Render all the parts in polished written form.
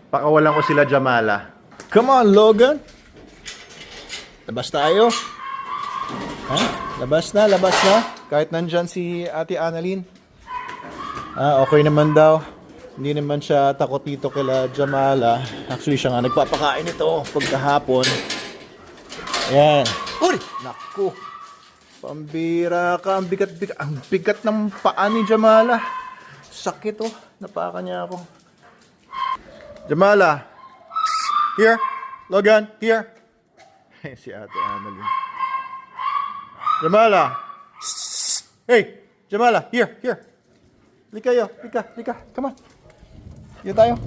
Pakawalan ko sila Jamala. Come on, Logan. Labas tayo. Ha? Labas na. Kahit nandyan si Ate Annalyn. Okay naman daw. Hindi naman siya takot dito kila Jamala. Actually, siya nga nagpapakain ito pagkahapon. Ayan. Uy! Naku. Pambira ka. Ang bigat ng paa ni Jamala. Sakit oh. Napaka niya ako. Jamala. Here. Logan. Here. Si Ate Annalyn. Jamala. Hey. Jamala. Here. Lika yo. Lika. Come on. Yun tayo.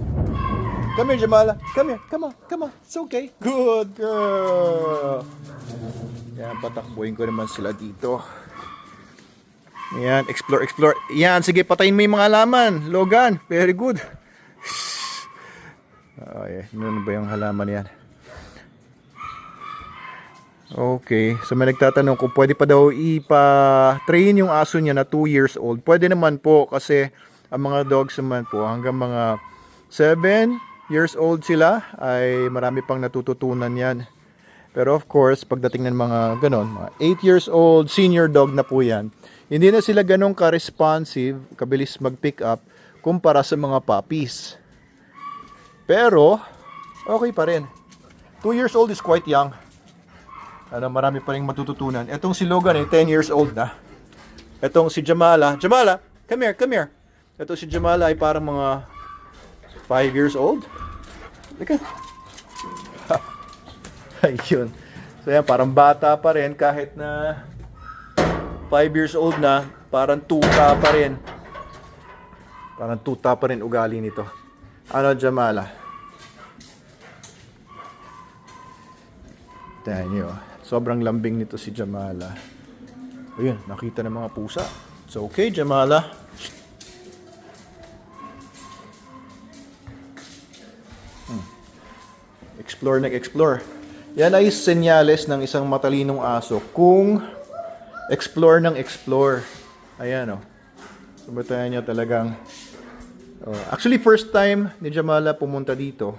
Come here, Jamala. Come here. Come on. It's okay. Good girl. Yan, patakbuhin ko naman sila dito. Yan, explore. Yan, sige, patayin mo yung mga halaman. Logan, very good. Ano ba yung halaman yan? Okay, so may nagtatanong kung pwede pa daw ipa-train yung aso niya na 2 years old. Pwede naman po kasi ang mga dogs naman po hanggang mga 7 years old sila ay marami pang natututunan yan. Pero of course, pagdating ng mga ganon, mga 8 years old, senior dog na po yan, hindi na sila ganong ka-responsive, kabilis mag-pick up kumpara sa mga puppies. Pero, okay pa rin. 2 years old is quite young. Marami pa rin matututunan. Etong si Logan 10 years old na. Etong si Jamala, come here. Etong si Jamala ay parang mga 5 years old. Lika. Ayun. So yan, parang bata pa rin kahit na 5 years old na, parang tuta pa rin. Parang tuta pa rin ugali nito. Ano, Jamala? Tignan nyo. Sobrang lambing nito si Jamala. Ayun, nakita ng mga pusa. It's okay, Jamala. Explore. Yan ay senyales ng isang matalinong aso kung explore. Ayan o. Sabatayan niya talagang. Actually, first time ni Jamala pumunta dito.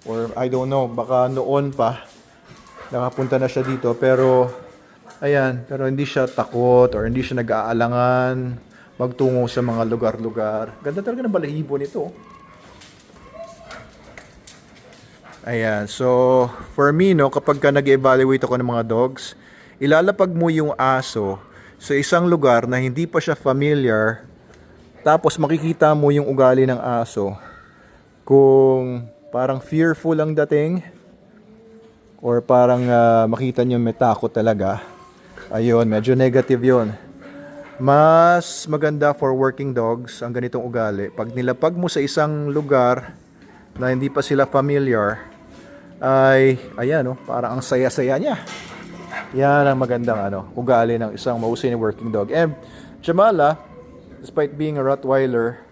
Or I don't know, baka noon pa nakapunta na siya dito. Pero, pero hindi siya takot or hindi siya nag-aalangan magtungo sa mga lugar-lugar. Ganda talaga ng balahibo nito. Ayan, so for me, kapag ka nag-evaluate ako ng mga dogs, ilalapag mo yung aso sa isang lugar na hindi pa siya familiar, tapos makikita mo yung ugali ng aso kung parang fearful ang dating or parang makita nyo may takot talaga. Ayun, medyo negative yon. Mas maganda for working dogs ang ganitong ugali. Pag nilapag mo sa isang lugar na hindi pa sila familiar, ay parang ang saya-saya niya. Yan ang magandang ugali ng isang mahusay na working dog. And Jamala, despite being a Rottweiler,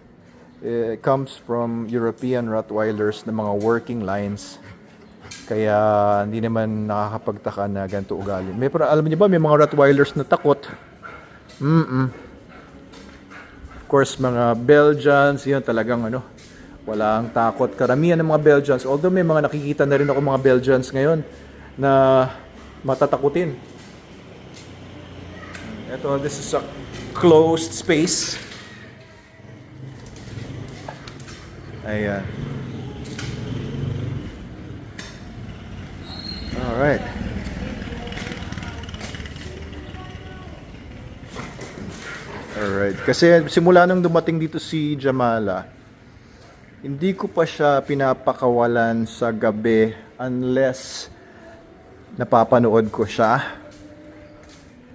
comes from European Rottweilers na mga working lines. Kaya hindi naman nakakapagtaka na ganito ugali. Pero alam niyo ba, may mga Rottweilers na takot. Of course, mga Belgians, yun talagang walang takot. Karamihan ng mga Belgians, although may mga nakikita na rin ako mga Belgians ngayon na matatakutin. Ito, this is a closed space. Ayan. Alright. Alright. Kasi simula nung dumating dito si Jamala, hindi ko pa siya pinapakawalan sa gabi unless napapanood ko siya.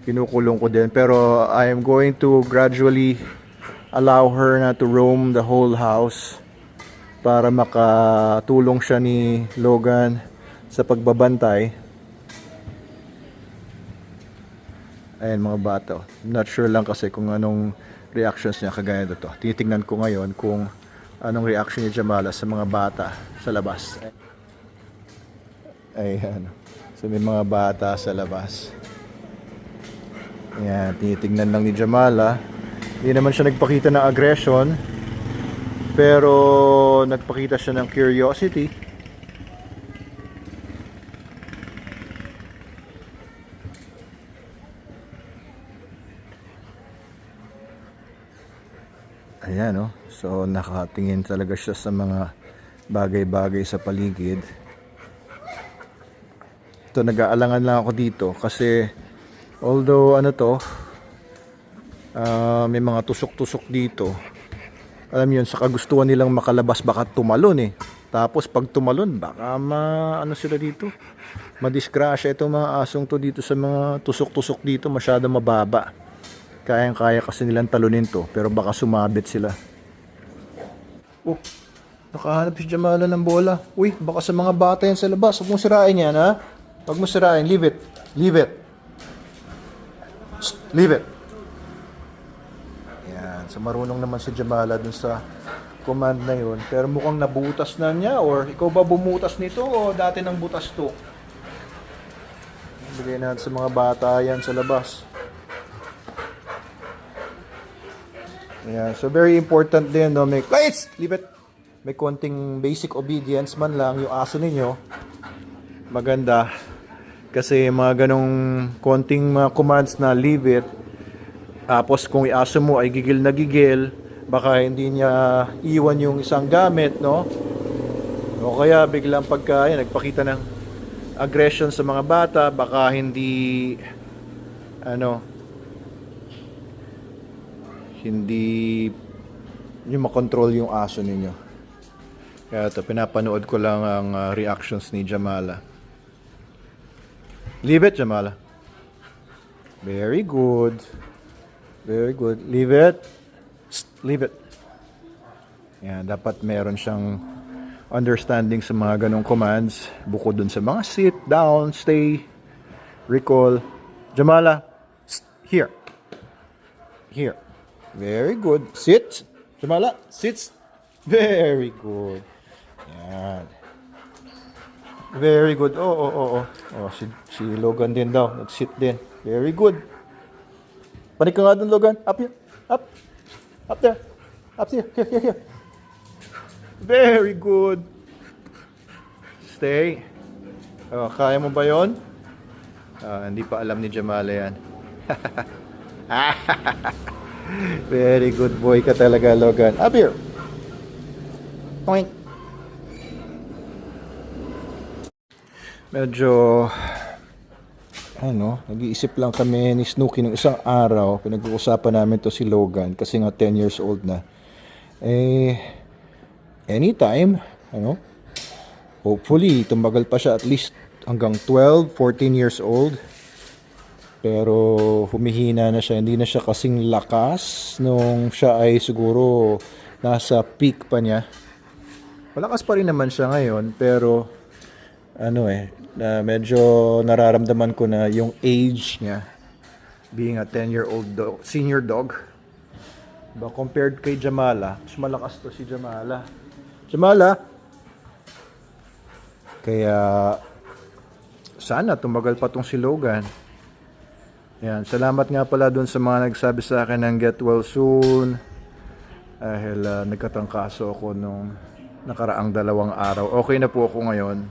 Kinukulong ko din. Pero I am going to gradually allow her na to roam the whole house para makatulong siya ni Logan sa pagbabantay. Ayan mga bata. Not sure lang kasi kung anong reactions niya kagaya dito. Titingnan ko ngayon kung anong reaction ni Jamala sa mga bata sa labas. Ayan. So may mga bata sa labas. Ayan, tinitingnan lang ni Jamala. Hindi naman siya nagpakita ng aggression. Pero nagpakita siya ng curiosity. Ayan, oh. So nakatingin talaga siya sa mga bagay-bagay sa paligid. Ito, nag-aalangan lang ako dito kasi although ano to, may mga tusok-tusok dito. Alam yun, sa kagustuhan nilang makalabas baka tumalon eh. Tapos pag tumalon, baka ano sila dito, madisgrasya itong mga asong to dito sa mga tusok-tusok dito, masyado mababa. Kayang-kaya kasi nilang talunin to, pero baka sumabit sila. Oh, nakahanap si Jamala ng bola. Uy, baka sa mga bata yan sa labas. Huwag mong sirain yan, ha? Huwag mong sirain, leave it. Leave it. Shh, leave it. Yan, so marunong naman si Jamala dun sa command na yun. Pero mukhang nabutas na niya, or ikaw ba bumutas nito o dati nang butas to? Bigay natin sa mga bata yan sa labas. Ayan, so very important din, no? Please, leave it. May konting basic obedience man lang yung aso ninyo. Maganda. Kasi mga ganong konting mga commands na leave it. Tapos kung iaso mo ay gigil na gigil, baka hindi niya iwan yung isang gamit, no? O kaya biglang pagka nagpakita ng aggression sa mga bata, baka hindi hindi nyo makontrol yung aso ninyo. Kaya ito, pinapanood ko lang ang reactions ni Jamala. Leave it, Jamala. Very good. Very good. Leave it. Leave it. Yan, dapat meron siyang understanding sa mga ganong commands. Bukod dun sa mga sit, down, stay, recall. Jamala, here. Here. Very good. Sit. Jamala, sits. Very good. Yan. Very good. Oh, si Logan din daw. Nag-sit din. Very good. Panik ka nga dun, Logan. Up here. Up. Up there. Up here. Here. Very good. Stay. Oh, kaya mo ba yun? Hindi pa alam ni Jamala yan. Very good boy ka talaga, Logan. Up here. Point. Medyo nag-iisip lang kami ni Snooki ng isang araw. Pinag-uusapan namin to si Logan kasi nga 10 years old na. Anytime, hopefully tumagal pa siya at least hanggang 12, 14 years old. Pero humihina na siya, hindi na siya kasing lakas nung siya ay siguro nasa peak pa niya. Malakas pa rin naman siya ngayon, pero na medyo nararamdaman ko na yung age niya, being a 10-year-old dog, senior dog. But compared kay Jamala, mas malakas to si Jamala. Jamala! Kaya sana tumagal pa tong si Logan. Yan, salamat nga pala dun sa mga nagsabi sa akin ng get well soon. Dahil nagkatangkaso ako nung nakaraang 2 araw. Okay na po ako ngayon.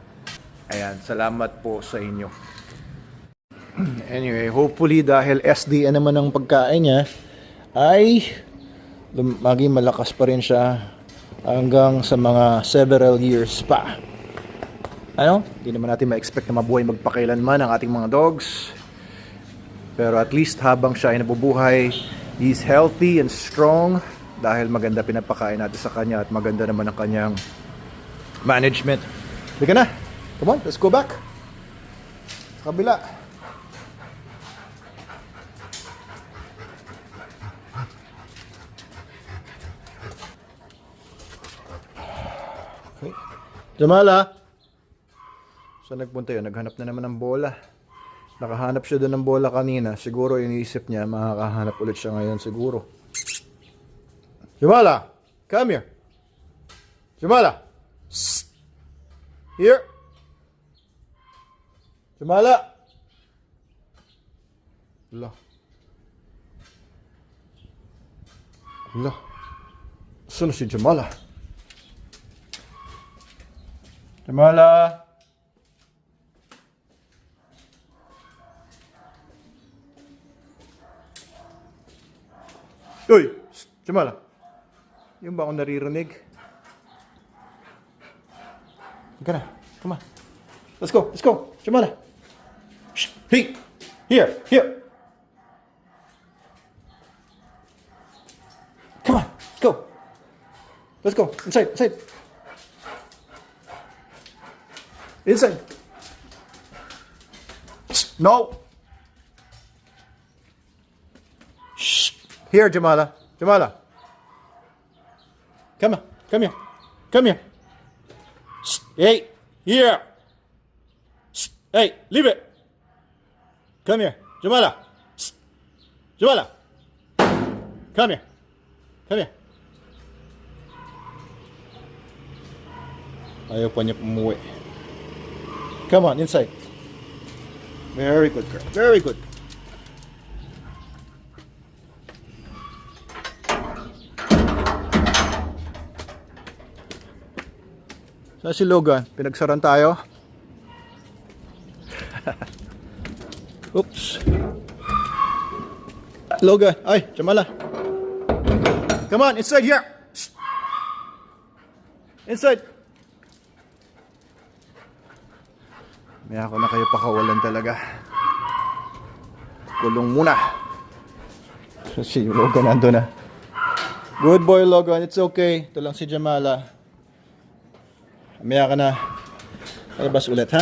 Ayan, salamat po sa inyo. Anyway, hopefully dahil SDN naman ang pagkain niya, ay maging malakas pa rin siya hanggang sa mga several years pa. Hindi naman natin ma-expect na mabuhay magpakailanman ang ating mga dogs. Pero at least habang siya ay nabubuhay, he's healthy and strong dahil maganda pinapakain natin sa kanya at maganda naman ang kanyang management. Bika na! Come on, let's go back. Sa kabila. Okay. Jamala! Saan nagpunta yun? Naghanap na naman ng bola. Nakahanap siya doon ng bola kanina. Siguro iniisip niya, makakahanap ulit siya ngayon siguro. Jamala! Come here! Jamala! Shh! Here! Jamala! Ala. Ala. Saan na si Jamala? Jamala. Uy! Jamala. Yung ba akong naririnig? Ka na. Come on. Let's go. Let's go. Jamala. Shh. Hey. Here. Here. Come on. Let's go. Let's go. Inside. Inside. Inside. Shh. No. Shh. Here, Jamala. Jamala. Come on. Come here. Come here. Shh. Hey. Here. Shh. Hey. Leave it. Come here. Jamala. Shh. Jamala. Come here. Come here. Ayaw pa niya umuwi. Come on, inside. Very good, girl. Very good. Sa si Logan, pinagsaran tayo. Oops. Logan, ay, Jamala. Come on, inside here. Shh. Inside. May ako na kayo pakawalan talaga. Kulong muna. Si Logan nando na. Good boy, Logan. It's okay. Ito lang si Jamala. Maya ka na. Palabas ulit, ha?